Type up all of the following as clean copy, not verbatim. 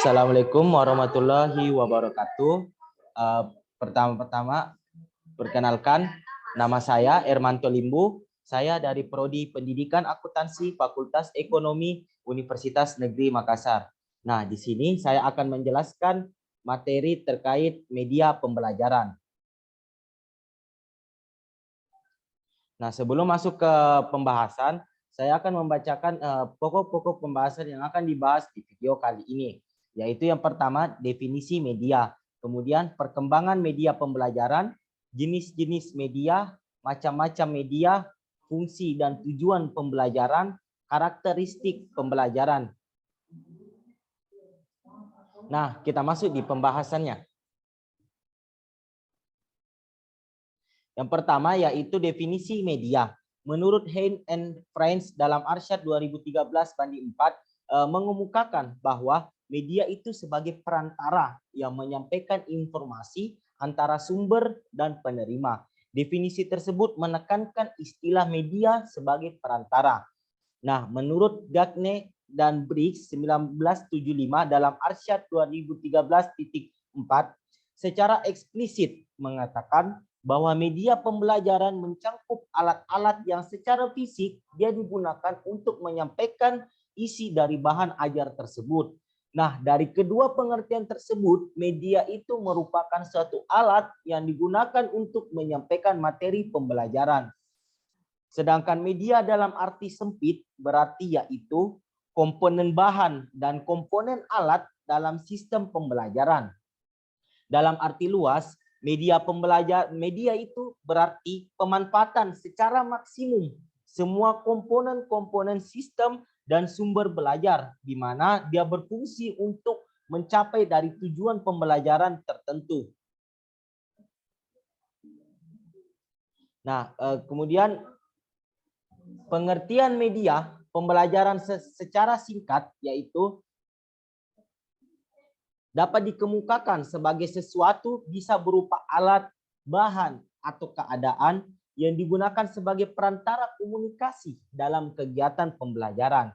Assalamualaikum warahmatullahi wabarakatuh. Pertama-tama, perkenalkan, nama saya Ermanto Limbu. Saya dari Prodi Pendidikan Akuntansi Fakultas Ekonomi Universitas Negeri Makassar. Nah, di sini saya akan menjelaskan materi terkait media pembelajaran. Nah, sebelum masuk ke pembahasan, saya akan membacakan pokok-pokok pembahasan yang akan dibahas di video kali ini, yaitu yang pertama, definisi media, kemudian perkembangan media pembelajaran, jenis-jenis media, macam-macam media, fungsi dan tujuan pembelajaran, karakteristik pembelajaran. Nah, kita masuk di pembahasannya. Yang pertama yaitu definisi media. Menurut Hein and Friends dalam Arsyad 2013-4 mengemukakan bahwa media itu sebagai perantara yang menyampaikan informasi antara sumber dan penerima. Definisi tersebut menekankan istilah media sebagai perantara. Nah, menurut Gagne dan Briggs 1975 dalam Arsyad 2013-4 secara eksplisit mengatakan bahwa media pembelajaran mencangkup alat-alat yang secara fisik dia digunakan untuk menyampaikan isi dari bahan ajar tersebut. Nah, dari kedua pengertian tersebut, media itu merupakan suatu alat yang digunakan untuk menyampaikan materi pembelajaran. Sedangkan media dalam arti sempit berarti yaitu komponen bahan dan komponen alat dalam sistem pembelajaran. Dalam arti luas, media itu berarti pemanfaatan secara maksimum semua komponen-komponen sistem dan sumber belajar, di mana dia berfungsi untuk mencapai dari tujuan pembelajaran tertentu. Nah, kemudian pengertian media pembelajaran secara singkat yaitu dapat dikemukakan sebagai sesuatu bisa berupa alat, bahan, atau keadaan yang digunakan sebagai perantara komunikasi dalam kegiatan pembelajaran.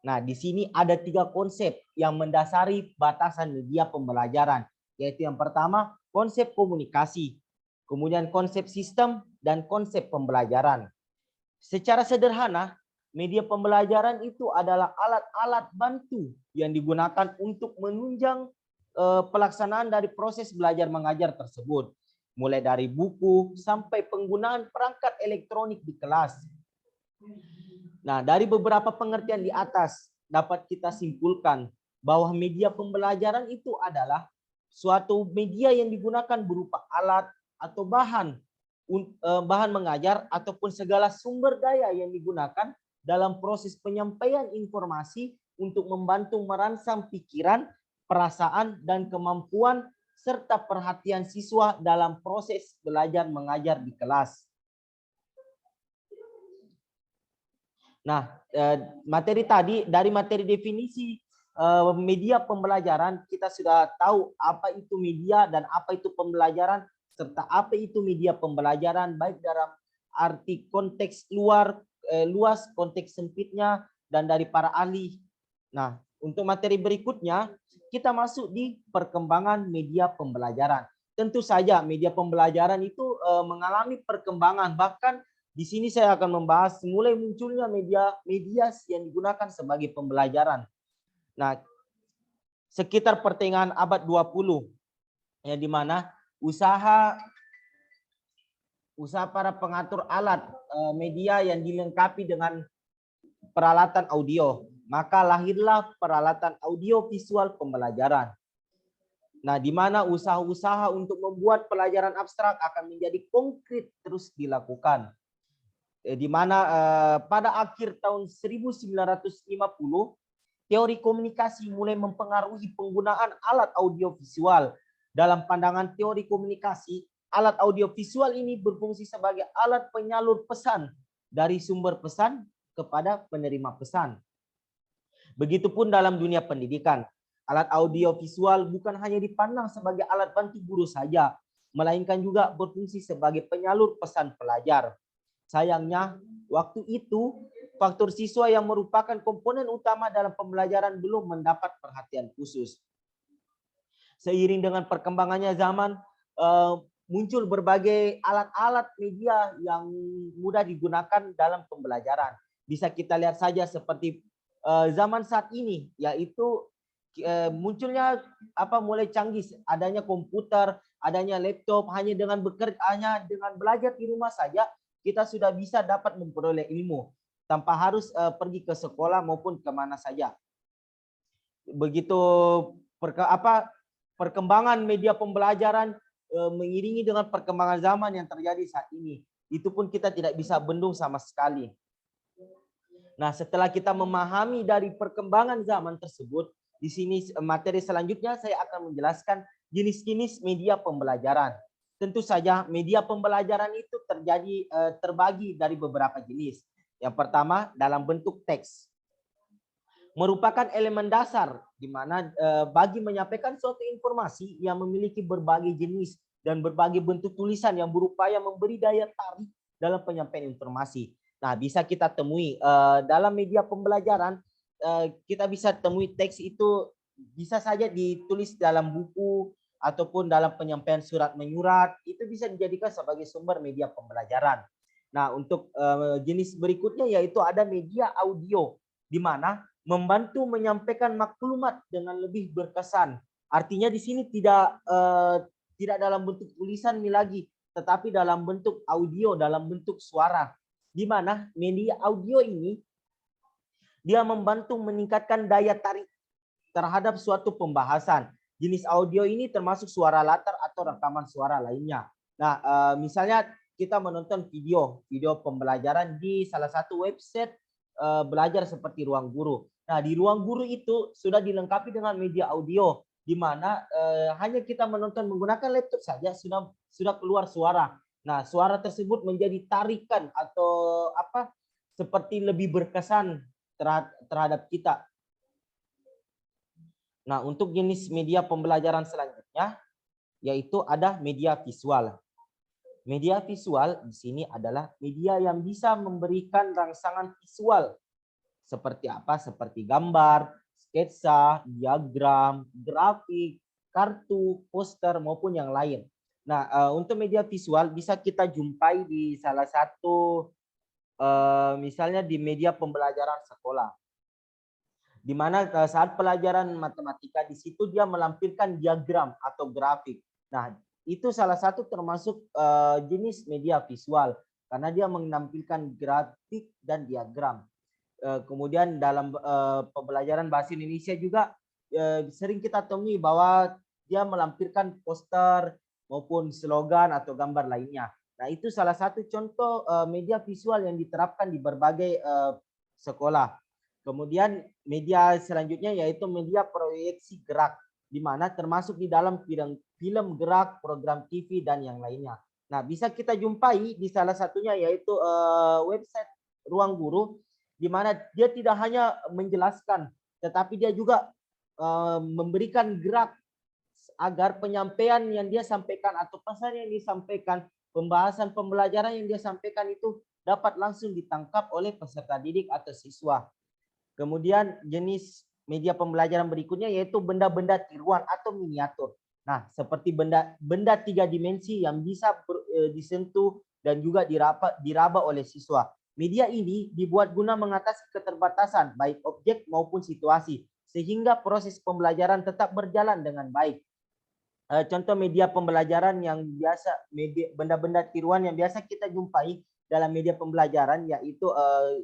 Nah, di sini ada 3 konsep yang mendasari batasan media pembelajaran, yaitu yang pertama, konsep komunikasi, kemudian konsep sistem, dan konsep pembelajaran. Secara sederhana, media pembelajaran itu adalah alat-alat bantu yang digunakan untuk menunjang pelaksanaan dari proses belajar mengajar tersebut, mulai dari buku sampai penggunaan perangkat elektronik di kelas. Nah, dari beberapa pengertian di atas dapat kita simpulkan bahwa media pembelajaran itu adalah suatu media yang digunakan berupa alat atau bahan mengajar ataupun segala sumber daya yang digunakan dalam proses penyampaian informasi untuk membantu merangsang pikiran, perasaan, dan kemampuan serta perhatian siswa dalam proses belajar mengajar di kelas. Nah, dari materi definisi media pembelajaran, kita sudah tahu apa itu media dan apa itu pembelajaran, serta apa itu media pembelajaran, baik dalam arti konteks luas, konteks sempitnya, dan dari para ahli. Nah, untuk materi berikutnya, kita masuk di perkembangan media pembelajaran. Tentu saja media pembelajaran itu mengalami perkembangan, bahkan di sini saya akan membahas mulai munculnya media yang digunakan sebagai pembelajaran. Nah, sekitar pertengahan abad 20, ya, di mana usaha para pengatur alat media yang dilengkapi dengan peralatan audio, maka lahirlah peralatan audio visual pembelajaran. Nah, di mana usaha-usaha untuk membuat pelajaran abstrak akan menjadi konkret terus dilakukan. Di mana pada akhir tahun 1950, teori komunikasi mulai mempengaruhi penggunaan alat audio visual. Dalam pandangan teori komunikasi, alat audio visual ini berfungsi sebagai alat penyalur pesan dari sumber pesan kepada penerima pesan. Begitupun dalam dunia pendidikan, alat audio visual bukan hanya dipandang sebagai alat bantu guru saja, melainkan juga berfungsi sebagai penyalur pesan pelajar. Sayangnya, waktu itu faktor siswa yang merupakan komponen utama dalam pembelajaran belum mendapat perhatian khusus. Seiring dengan perkembangannya zaman, muncul berbagai alat-alat media yang mudah digunakan dalam pembelajaran. Bisa kita lihat saja seperti zaman saat ini, yaitu munculnya mulai canggih, adanya komputer, adanya laptop. Hanya dengan belajar di rumah saja kita sudah bisa dapat memperoleh ilmu tanpa harus pergi ke sekolah maupun kemana saja. Begitu perkembangan media pembelajaran mengiringi dengan perkembangan zaman yang terjadi saat ini. Itu pun kita tidak bisa bendung sama sekali. Nah, setelah kita memahami dari perkembangan zaman tersebut, di sini materi selanjutnya saya akan menjelaskan jenis-jenis media pembelajaran. Tentu saja media pembelajaran itu terbagi dari beberapa jenis. Yang pertama dalam bentuk teks. Merupakan elemen dasar di mana bagi menyampaikan suatu informasi yang memiliki berbagai jenis dan berbagai bentuk tulisan yang berupaya memberi daya tarik dalam penyampaian informasi. Nah, bisa kita temui dalam media pembelajaran, kita bisa temui teks itu bisa saja ditulis dalam buku ataupun dalam penyampaian surat menyurat. Itu bisa dijadikan sebagai sumber media pembelajaran. Nah, untuk jenis berikutnya yaitu ada media audio, di mana membantu menyampaikan maklumat dengan lebih berkesan. Artinya di sini tidak dalam bentuk tulisan lagi, tetapi dalam bentuk audio, dalam bentuk suara. Di mana media audio ini dia membantu meningkatkan daya tarik terhadap suatu pembahasan. Jenis audio ini termasuk suara latar atau rekaman suara lainnya. Nah, misalnya kita menonton video pembelajaran di salah satu website belajar seperti Ruang Guru. Nah, di Ruang Guru itu sudah dilengkapi dengan media audio, di mana hanya kita menonton menggunakan laptop saja sudah keluar suara. Nah, suara tersebut menjadi tarikan atau seperti lebih berkesan terhadap kita. Nah, untuk jenis media pembelajaran selanjutnya yaitu ada media visual. Media visual di sini adalah media yang bisa memberikan rangsangan visual seperti seperti gambar, sketsa, diagram, grafik, kartu, poster maupun yang lain. Nah, untuk media visual bisa kita jumpai di salah satu misalnya di media pembelajaran sekolah. Di mana saat pelajaran matematika di situ dia melampirkan diagram atau grafik. Nah, itu salah satu termasuk jenis media visual karena dia menampilkan grafik dan diagram. Kemudian dalam pembelajaran bahasa Indonesia juga sering kita temui bahwa dia melampirkan poster maupun slogan atau gambar lainnya. Nah, itu salah satu contoh media visual yang diterapkan di berbagai sekolah. Kemudian media selanjutnya yaitu media proyeksi gerak, di mana termasuk di dalam film gerak, program TV, dan yang lainnya. Nah, bisa kita jumpai di salah satunya yaitu website Ruang Guru, di mana dia tidak hanya menjelaskan, tetapi dia juga memberikan gerak agar penyampaian yang dia sampaikan atau pesan yang disampaikan, pembahasan pembelajaran yang dia sampaikan itu dapat langsung ditangkap oleh peserta didik atau siswa. Kemudian jenis media pembelajaran berikutnya yaitu benda-benda tiruan atau miniatur. Nah, seperti benda 3 dimensi yang bisa disentuh dan juga diraba oleh siswa. Media ini dibuat guna mengatasi keterbatasan baik objek maupun situasi sehingga proses pembelajaran tetap berjalan dengan baik. Contoh media pembelajaran yang biasa, benda-benda tiruan yang biasa kita jumpai dalam media pembelajaran yaitu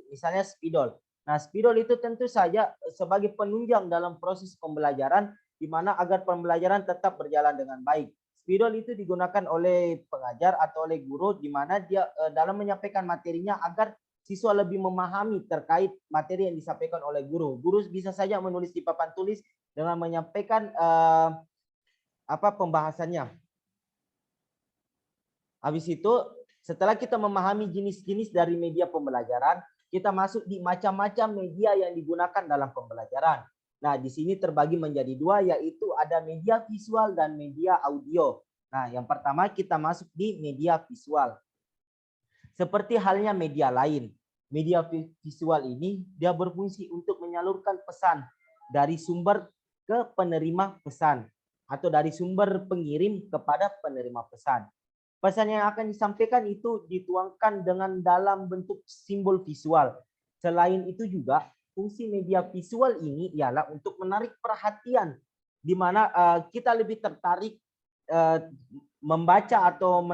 misalnya spidol. Nah, spidol itu tentu saja sebagai penunjang dalam proses pembelajaran di mana agar pembelajaran tetap berjalan dengan baik. Spidol itu digunakan oleh pengajar atau oleh guru di mana dia dalam menyampaikan materinya agar siswa lebih memahami terkait materi yang disampaikan oleh guru. Guru bisa saja menulis di papan tulis dengan menyampaikan pembahasannya. Habis itu, setelah kita memahami jenis-jenis dari media pembelajaran, kita masuk di macam-macam media yang digunakan dalam pembelajaran. Nah, di sini terbagi menjadi 2, yaitu ada media visual dan media audio. Nah, yang pertama kita masuk di media visual. Seperti halnya media lain, media visual ini dia berfungsi untuk menyalurkan pesan dari sumber ke penerima pesan atau dari sumber pengirim kepada penerima pesan. Pesan yang akan disampaikan itu dituangkan dengan dalam bentuk simbol visual. Selain itu juga fungsi media visual ini ialah untuk menarik perhatian, di mana kita lebih tertarik membaca atau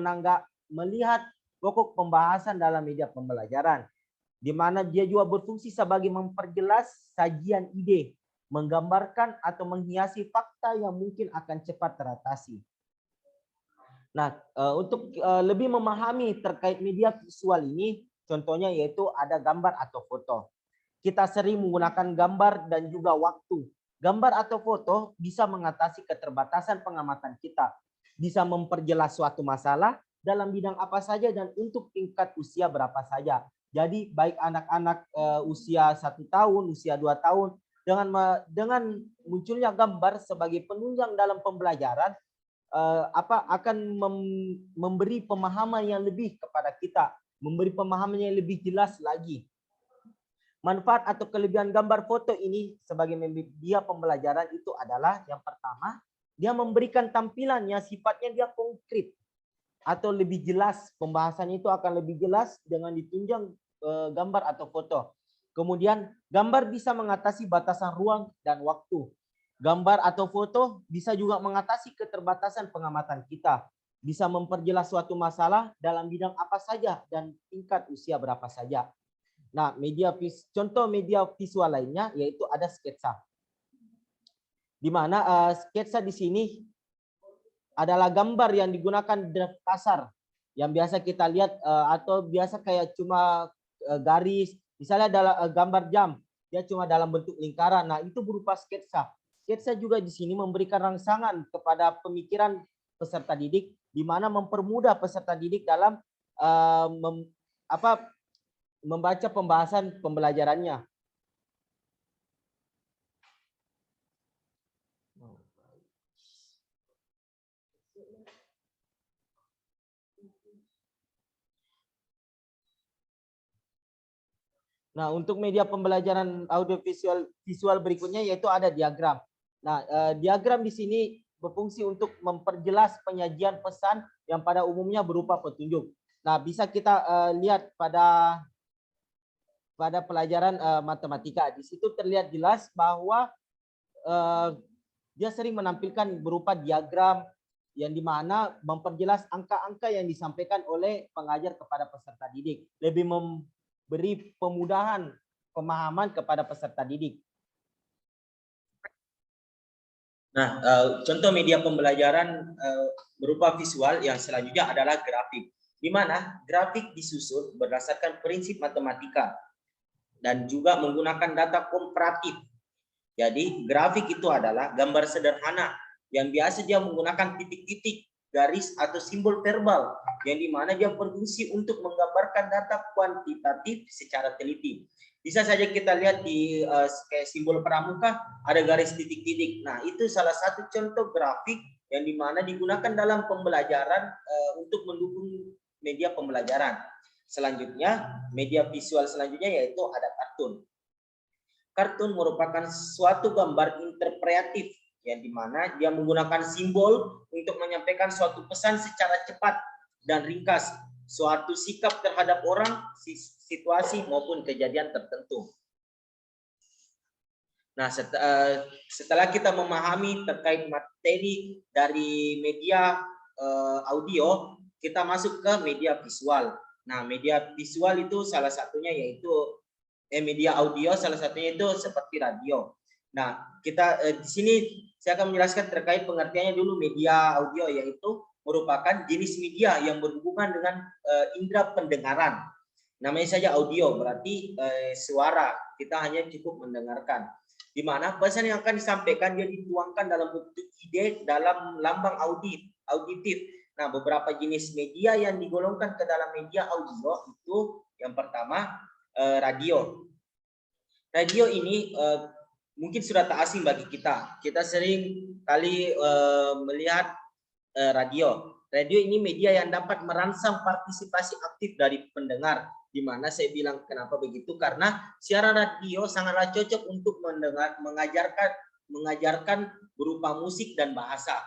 melihat pokok pembahasan dalam media pembelajaran, di mana dia juga berfungsi sebagai memperjelas sajian ide, menggambarkan atau menghiasi fakta yang mungkin akan cepat teratasi. Nah, untuk lebih memahami terkait media visual ini, contohnya yaitu ada gambar atau foto. Kita sering menggunakan gambar dan juga waktu. Gambar atau foto bisa mengatasi keterbatasan pengamatan kita, bisa memperjelas suatu masalah dalam bidang apa saja dan untuk tingkat usia berapa saja. Jadi baik anak-anak usia 1 tahun, usia 2 tahun, dengan munculnya gambar sebagai penunjang dalam pembelajaran, akan memberi pemahaman yang lebih kepada kita, memberi pemahaman yang lebih jelas lagi. Manfaat atau kelebihan gambar foto ini sebagai media pembelajaran itu adalah yang pertama, dia memberikan tampilan yang sifatnya dia konkret atau lebih jelas. Pembahasan itu akan lebih jelas dengan ditunjang gambar atau foto. Kemudian gambar bisa mengatasi batasan ruang dan waktu. Gambar atau foto bisa juga mengatasi keterbatasan pengamatan kita. Bisa memperjelas suatu masalah dalam bidang apa saja dan tingkat usia berapa saja. Nah, contoh media visual lainnya yaitu ada sketsa. Di mana sketsa di sini adalah gambar yang digunakan draft kasar yang biasa kita lihat atau biasa kayak cuma garis, misalnya dalam gambar jam, dia cuma dalam bentuk lingkaran. Nah, itu berupa sketsa. Sketsa juga di sini memberikan rangsangan kepada pemikiran peserta didik, di mana mempermudah peserta didik dalam membaca pembahasan pembelajarannya. Nah, untuk media pembelajaran visual berikutnya yaitu ada diagram. Nah, diagram di sini berfungsi untuk memperjelas penyajian pesan yang pada umumnya berupa petunjuk. Nah, bisa kita lihat pada pelajaran matematika. Di situ terlihat jelas bahwa dia sering menampilkan berupa diagram yang dimana memperjelas angka-angka yang disampaikan oleh pengajar kepada peserta didik. Lebih memberi pemudahan pemahaman kepada peserta didik. Nah, contoh media pembelajaran berupa visual yang selanjutnya adalah grafik, di mana grafik disusun berdasarkan prinsip matematika dan juga menggunakan data komparatif. Jadi grafik itu adalah gambar sederhana yang biasa dia menggunakan titik-titik, garis atau simbol verbal yang dimana dia berfungsi untuk menggambarkan data kuantitatif secara teliti. Bisa saja kita lihat di kayak simbol pramuka ada garis titik-titik. Nah, itu salah satu contoh grafik yang dimana digunakan dalam pembelajaran untuk mendukung media pembelajaran. Selanjutnya, media visual selanjutnya yaitu ada kartun. Kartun merupakan suatu gambar interpretif yang dimana dia menggunakan simbol untuk menyampaikan suatu pesan secara cepat dan ringkas, suatu sikap terhadap orang, situasi maupun kejadian tertentu. Nah, setelah kita memahami terkait materi dari media audio, kita masuk ke media visual. Nah, media visual itu salah satunya yaitu media audio, salah satunya itu seperti radio. Nah, kita di sini saya akan menjelaskan terkait pengertiannya dulu. Media audio yaitu merupakan jenis media yang berhubungan dengan indera pendengaran. Namanya saja audio, berarti suara, kita hanya cukup mendengarkan. Di mana pesan yang akan disampaikan dia dituangkan dalam bentuk ide dalam lambang auditif. Nah, beberapa jenis media yang digolongkan ke dalam media audio itu yang pertama radio. Radio ini mungkin sudah tak asing bagi kita. Kita sering kali melihat radio. Radio ini media yang dapat merangsang partisipasi aktif dari pendengar Di mana saya bilang kenapa begitu, karena siaran radio sangatlah cocok untuk mengajarkan berupa musik dan bahasa.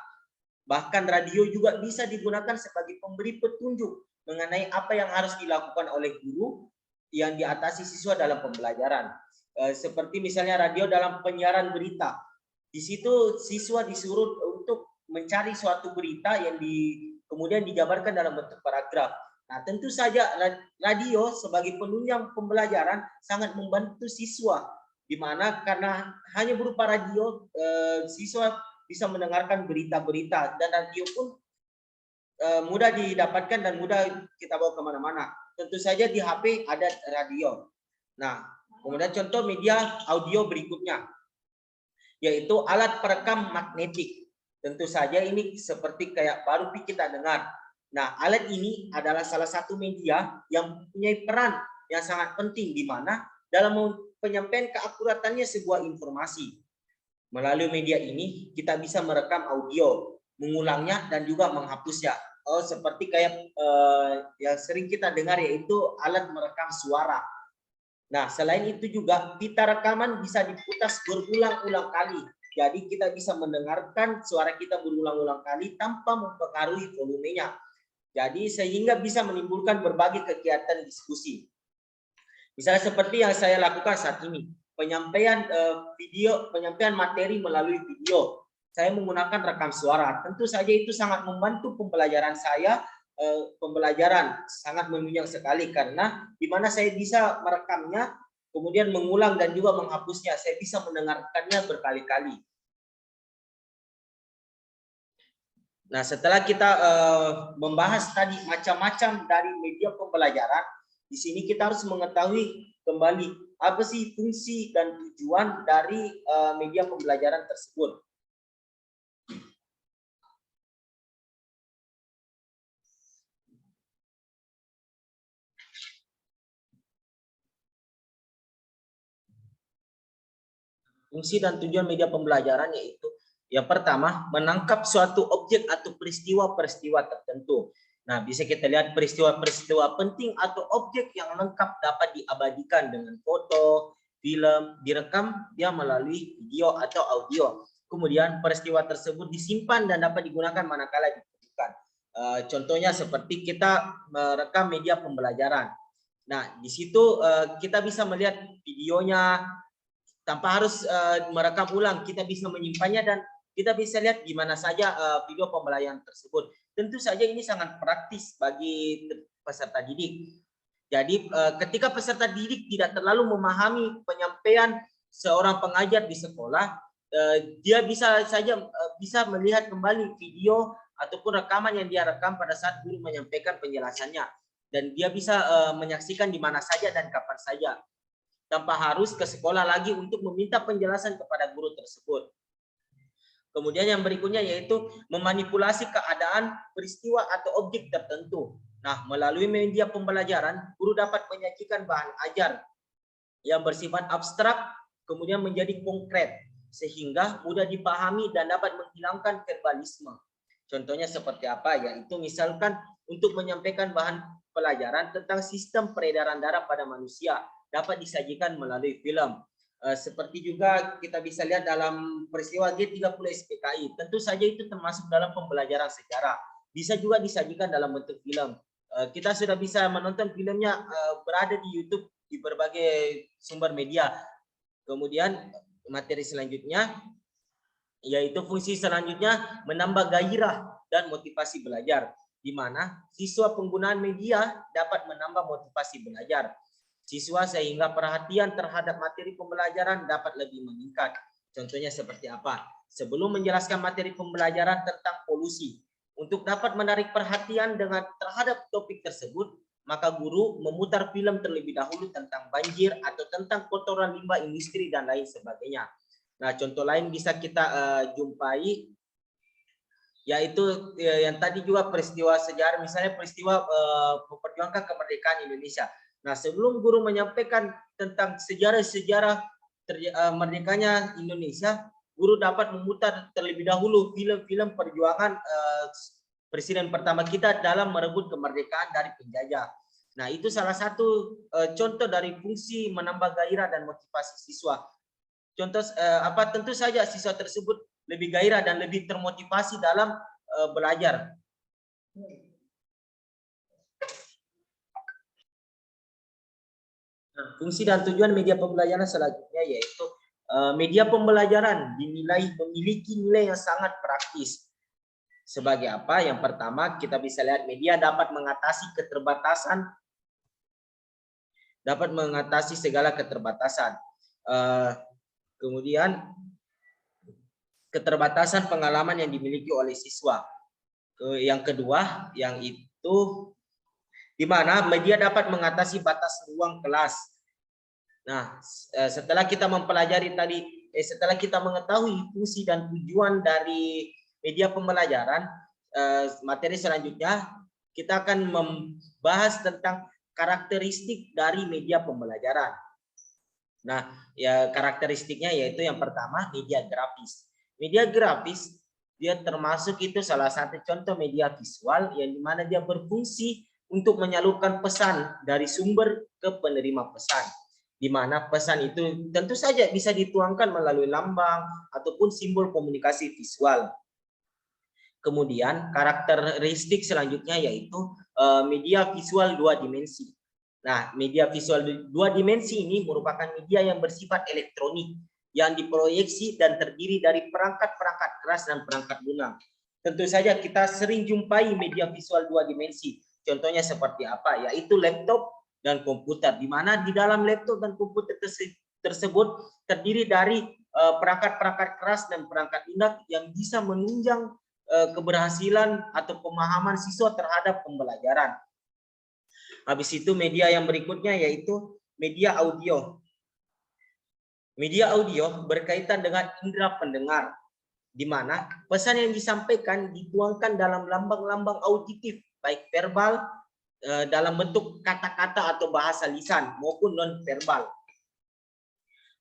Bahkan radio juga bisa digunakan sebagai pemberi petunjuk mengenai apa yang harus dilakukan oleh guru yang diatasi siswa dalam pembelajaran. Seperti misalnya radio dalam penyiaran berita. Di situ siswa disuruh untuk mencari suatu berita yang kemudian dijabarkan dalam bentuk paragraf. Nah, tentu saja radio sebagai penunjang pembelajaran sangat membantu siswa, di mana karena hanya berupa radio, siswa bisa mendengarkan berita-berita, dan radio pun mudah didapatkan dan mudah kita bawa kemana-mana. Tentu saja di HP ada radio. Nah, kemudian contoh media audio berikutnya, yaitu alat perekam magnetik. Tentu saja ini seperti kayak baru kita dengar. Nah, alat ini adalah salah satu media yang mempunyai peran yang sangat penting, di mana dalam penyampaian keakuratannya sebuah informasi. Melalui media ini kita bisa merekam audio, mengulangnya dan juga menghapusnya. Seperti kayak yang sering kita dengar, yaitu alat merekam suara. Nah, selain itu juga pita rekaman bisa diputar berulang-ulang kali. Jadi kita bisa mendengarkan suara kita berulang-ulang kali tanpa mempengaruhi volumenya. Jadi sehingga bisa menimbulkan berbagai kegiatan diskusi. Misalnya seperti yang saya lakukan saat ini, penyampaian penyampaian materi melalui video. Saya menggunakan rekam suara. Tentu saja itu sangat membantu pembelajaran saya. Pembelajaran sangat menunjang sekali, karena di mana saya bisa merekamnya, kemudian mengulang dan juga menghapusnya. Saya bisa mendengarkannya berkali-kali. Nah, setelah kita membahas tadi macam-macam dari media pembelajaran, di sini kita harus mengetahui kembali apa sih fungsi dan tujuan dari media pembelajaran tersebut. Fungsi dan tujuan media pembelajaran yaitu yang pertama, menangkap suatu objek atau peristiwa-peristiwa tertentu. Nah, bisa kita lihat peristiwa-peristiwa penting atau objek yang lengkap dapat diabadikan dengan foto, film, direkam dia melalui video atau audio. Kemudian peristiwa tersebut disimpan dan dapat digunakan manakala dibutuhkan. Contohnya seperti kita merekam media pembelajaran. Nah, di situ kita bisa melihat videonya tanpa harus merekam ulang. Kita bisa menyimpannya dan kita bisa lihat di mana saja video pembelajaran tersebut. Tentu saja ini sangat praktis bagi peserta didik. Jadi ketika peserta didik tidak terlalu memahami penyampaian seorang pengajar di sekolah, dia bisa saja bisa melihat kembali video ataupun rekaman yang dia rekam pada saat guru menyampaikan penjelasannya, dan dia bisa menyaksikan di mana saja dan kapan saja, tanpa harus ke sekolah lagi untuk meminta penjelasan kepada guru tersebut. Kemudian yang berikutnya yaitu memanipulasi keadaan, peristiwa atau objek tertentu. Nah, melalui media pembelajaran, guru dapat menyajikan bahan ajar yang bersifat abstrak, kemudian menjadi konkret, sehingga mudah dipahami dan dapat menghilangkan verbalisme. Contohnya seperti apa? Yaitu misalkan untuk menyampaikan bahan pelajaran tentang sistem peredaran darah pada manusia, dapat disajikan melalui film. Seperti juga kita bisa lihat dalam peristiwa G30 SPKI, tentu saja itu termasuk dalam pembelajaran sejarah. Bisa juga disajikan dalam bentuk film. Kita sudah bisa menonton filmnya berada di YouTube di berbagai sumber media. Kemudian materi selanjutnya yaitu fungsi selanjutnya menambah gairah dan motivasi belajar, di mana siswa penggunaan media dapat menambah motivasi belajar siswa sehingga perhatian terhadap materi pembelajaran dapat lebih meningkat. Contohnya seperti apa? Sebelum menjelaskan materi pembelajaran tentang polusi, untuk dapat menarik perhatian terhadap topik tersebut, maka guru memutar film terlebih dahulu tentang banjir atau tentang kotoran limbah industri dan lain sebagainya. Nah, contoh lain bisa kita jumpai yaitu yang tadi juga peristiwa sejarah, misalnya peristiwa memperjuangkan kemerdekaan Indonesia. Nah, sebelum guru menyampaikan tentang sejarah-sejarah merdekanya Indonesia, guru dapat memutar terlebih dahulu film-film perjuangan presiden pertama kita dalam merebut kemerdekaan dari penjajah. Nah, itu salah satu contoh dari fungsi menambah gairah dan motivasi siswa. Contoh tentu saja siswa tersebut lebih gairah dan lebih termotivasi dalam belajar. Nah, fungsi dan tujuan media pembelajaran selanjutnya yaitu media pembelajaran dinilai memiliki nilai yang sangat praktis. Sebagai apa? Yang pertama, kita bisa lihat media dapat mengatasi keterbatasan, dapat mengatasi segala keterbatasan. Kemudian keterbatasan pengalaman yang dimiliki oleh siswa. Yang kedua, yang itu di mana media dapat mengatasi batas ruang kelas. Nah, setelah kita mempelajari tadi, setelah kita mengetahui fungsi dan tujuan dari media pembelajaran, materi selanjutnya kita akan membahas tentang karakteristik dari media pembelajaran. Nah, ya karakteristiknya yaitu yang pertama media grafis. Media grafis dia termasuk itu salah satu contoh media visual yang dimana dia berfungsi untuk menyalurkan pesan dari sumber ke penerima pesan, di mana pesan itu tentu saja bisa dituangkan melalui lambang ataupun simbol komunikasi visual. Kemudian karakteristik selanjutnya yaitu media visual dua dimensi. Nah, media visual dua dimensi ini merupakan media yang bersifat elektronik yang diproyeksi dan terdiri dari perangkat-perangkat keras dan perangkat lunak. Tentu saja kita sering jumpai media visual dua dimensi. Contohnya seperti apa? Yaitu laptop dan komputer, di mana di dalam laptop dan komputer tersebut terdiri dari perangkat-perangkat keras dan perangkat lunak yang bisa menunjang keberhasilan atau pemahaman siswa terhadap pembelajaran. Habis itu media yang berikutnya yaitu media audio. Media audio berkaitan dengan indera pendengar, di mana pesan yang disampaikan dituangkan dalam lambang-lambang auditif, baik verbal, dalam bentuk kata-kata atau bahasa lisan maupun non-verbal.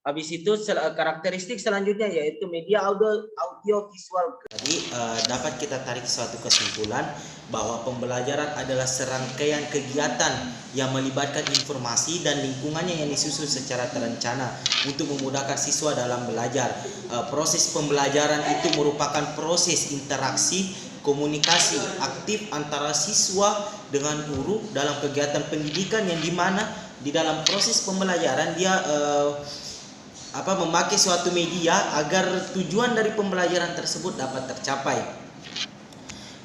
Habis itu karakteristik selanjutnya yaitu media audio visual. Jadi dapat kita tarik suatu kesimpulan bahwa pembelajaran adalah serangkaian kegiatan yang melibatkan informasi dan lingkungannya yang disusun secara terencana untuk memudahkan siswa dalam belajar. Proses pembelajaran itu merupakan proses interaksi komunikasi aktif antara siswa dengan guru dalam kegiatan pendidikan yang dimana di dalam proses pembelajaran dia memakai suatu media agar tujuan dari pembelajaran tersebut dapat tercapai.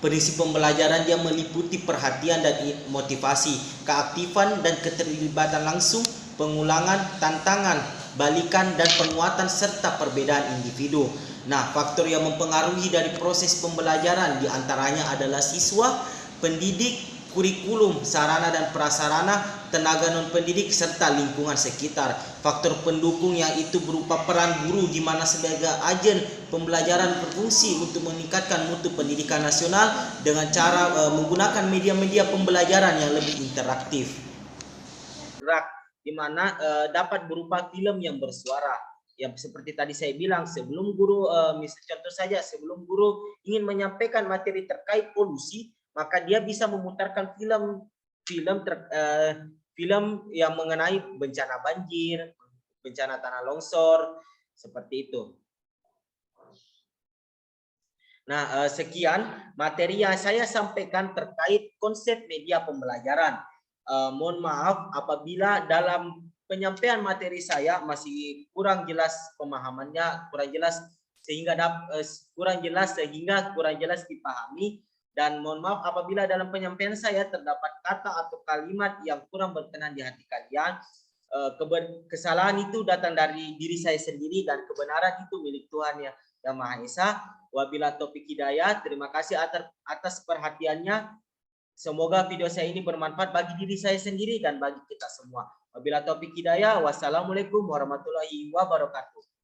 Prinsip pembelajaran dia meliputi perhatian dan motivasi, keaktifan dan keterlibatan langsung, pengulangan, tantangan, balikan dan penguatan serta perbedaan individu. Nah, faktor yang mempengaruhi dari proses pembelajaran diantaranya adalah siswa, pendidik, kurikulum, sarana dan prasarana, tenaga non-pendidik, serta lingkungan sekitar. Faktor pendukung yang itu berupa peran guru di mana sebagai agen pembelajaran berfungsi untuk meningkatkan mutu pendidikan nasional dengan cara menggunakan media-media pembelajaran yang lebih interaktif. Di mana dapat berupa film yang bersuara. Yang seperti tadi saya bilang, sebelum guru, contoh saja, sebelum guru ingin menyampaikan materi terkait polusi, maka dia bisa memutarkan film yang mengenai bencana banjir, bencana tanah longsor, seperti itu. Nah, sekian materi yang saya sampaikan terkait konsep media pembelajaran. Mohon maaf apabila dalam penyampaian materi saya masih kurang jelas pemahamannya, kurang jelas sehingga kurang jelas dipahami. Dan mohon maaf apabila dalam penyampaian saya terdapat kata atau kalimat yang kurang berkenan di hati kalian. Kesalahan itu datang dari diri saya sendiri dan kebenaran itu milik Tuhan yang Maha Esa. Wabillahi taufiq hidayah. Terima kasih atas perhatiannya. Semoga video saya ini bermanfaat bagi diri saya sendiri dan bagi kita semua. Wabillahi taufiq hidayah. Wassalamualaikum warahmatullahi wabarakatuh.